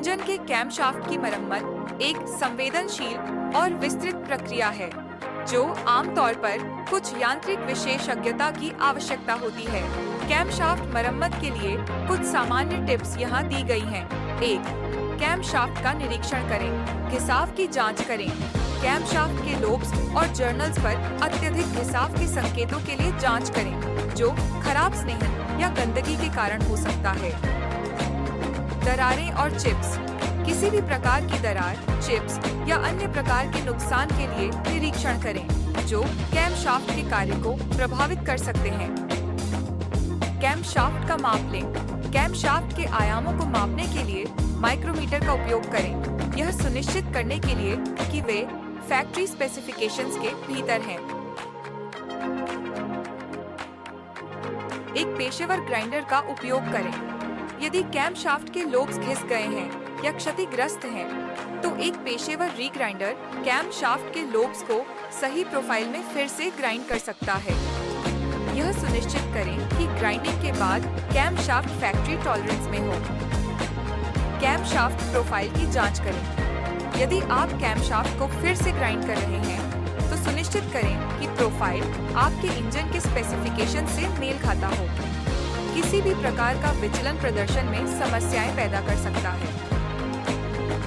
Engine के camshaft की मरम्मत एक संवेदनशील और विस्तृत प्रक्रिया है, जो आमतौर पर कुछ यांत्रिक विशेषज्ञता की आवश्यकता होती है। कैमशाफ्ट मरम्मत के लिए कुछ सामान्य टिप्स यहाँ दी गई हैं। 1. कैमशाफ्ट का निरीक्षण करें। घिसाव की जांच करें। कैमशाफ्ट के लोब्स और जर्नल्स पर अत्यधिक घिसाव के संकेतों के लिए जांच करें, जो खराब स्नेहन या गंदगी के कारण हो सकता है। दरारें और चिप्स। किसी भी प्रकार की दरार, चिप्स या अन्य प्रकार के नुकसान के लिए निरीक्षण करें, जो कैमशाफ्ट के कार्य को प्रभावित कर सकते हैं। कैमशाफ्ट का माप लें। कैमशाफ्ट के आयामों को मापने के लिए माइक्रोमीटर का उपयोग करें, यह सुनिश्चित करने के लिए कि वे फैक्ट्री स्पेसिफिकेशंस के भीतर हैं। एक पेशेवर ग्राइंडर का उपयोग करें। यदि कैमशाफ्ट के लोब्स घिस गए हैं या क्षतिग्रस्त हैं, तो एक पेशेवर रीग्राइंडर कैमशाफ्ट के लोब्स को सही प्रोफाइल में फिर से ग्राइंड कर सकता है। यह सुनिश्चित करें कि ग्राइंडिंग के बाद कैमशाफ्ट फैक्ट्री टॉलरेंस में हो। कैमशाफ्ट प्रोफाइल की जांच करें। यदि आप कैमशाफ्ट को फिर से ग्राइंड कर रहे हैं, तो सुनिश्चित करें कि प्रोफाइल आपके इंजन के स्पेसिफिकेशन से मेल खाता हो। किसी भी प्रकार का विचलन प्रदर्शन में समस्याएं पैदा कर सकता है।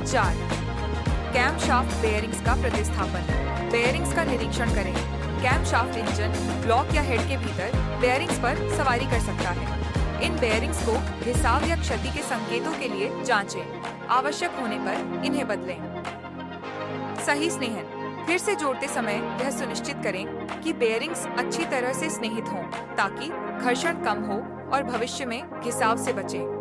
4. कैमशाफ्ट बेयरिंग्स का प्रतिस्थापन। बेयरिंग्स का निरीक्षण करें। कैमशाफ्ट इंजन, ब्लॉक या हेड के भीतर बेयरिंग्स पर सवारी कर सकता है। इन बेयरिंग्स को घिसाव या क्षति के संकेतों के लिए जांचें। आवश्यक होने पर इन्हें बदलें। सही स्नेहन। फिर से जोड़ते समय यह सुनिश्चित करें कि बेयरिंग्स अच्छी तरह से स्नेहित हों, ताकि घर्षण कम हो और भविष्य में घिसाव से बचें।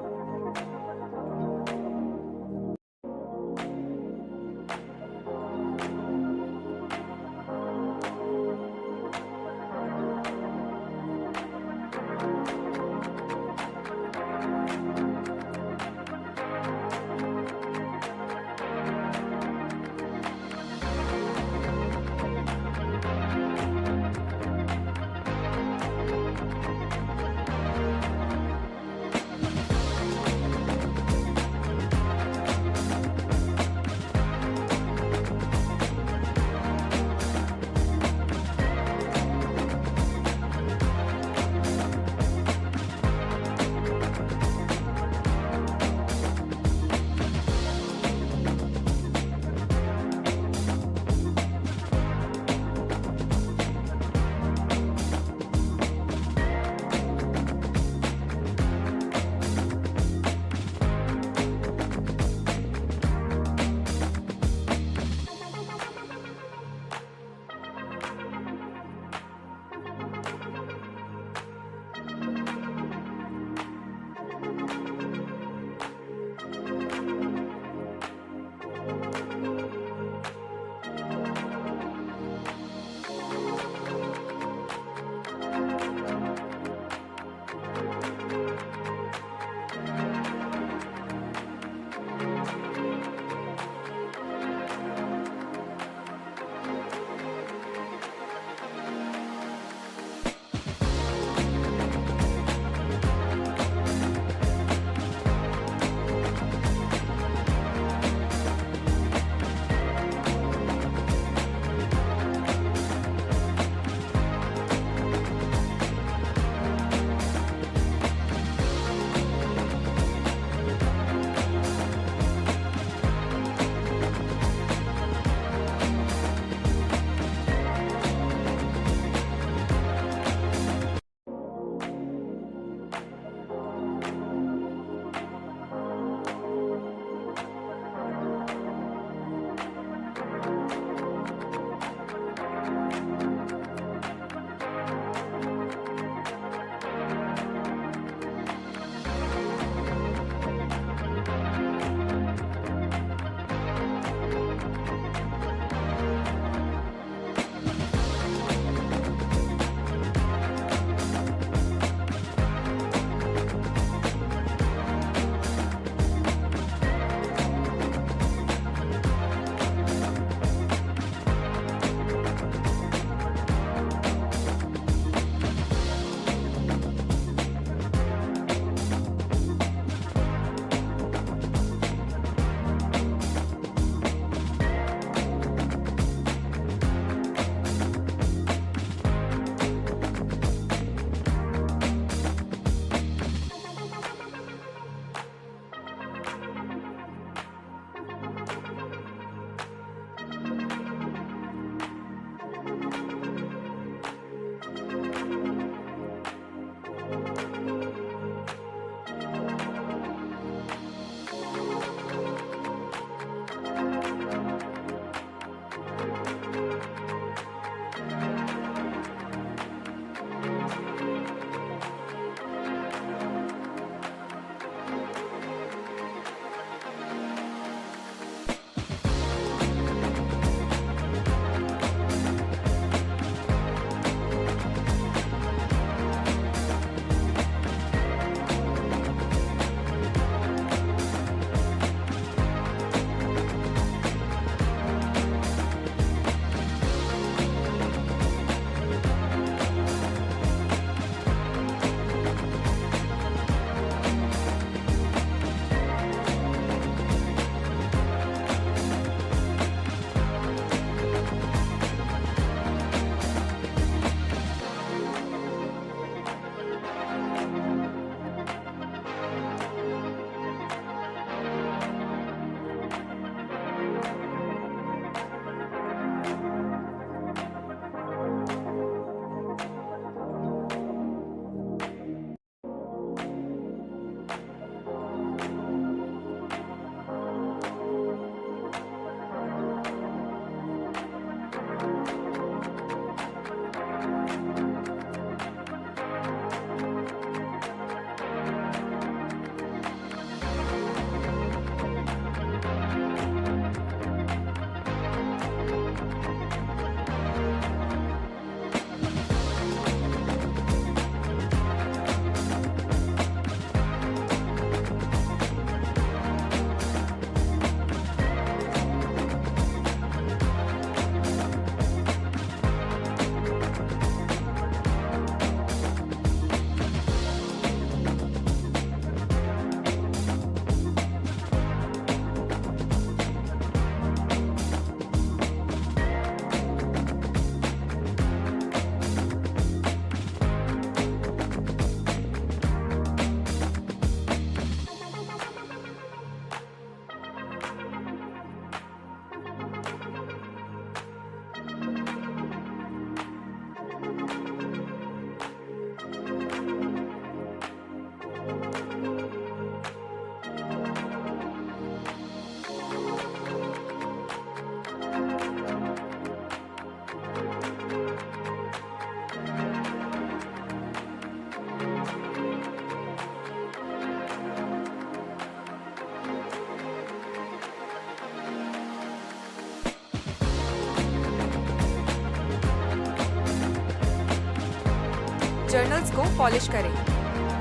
जर्नल्स को पॉलिश करें।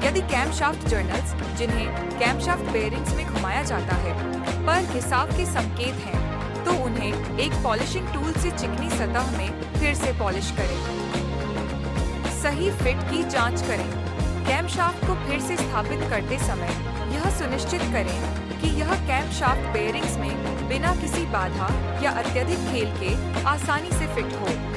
यदि कैमशाफ्ट जर्नल्स, जिन्हें कैमशाफ्ट बेयरिंग्स में घुमाया जाता है, पर घिसाव के संकेत हैं, तो उन्हें एक पॉलिशिंग टूल से चिकनी सतह में फिर से पॉलिश करें। सही फिट की जांच करें। कैमशाफ्ट को फिर से स्थापित करते समय यह सुनिश्चित करें कि यह कैमशाफ्ट बेयरिंग्स में बिना किसी बाधा या अत्यधिक खेल के आसानी से फिट हो।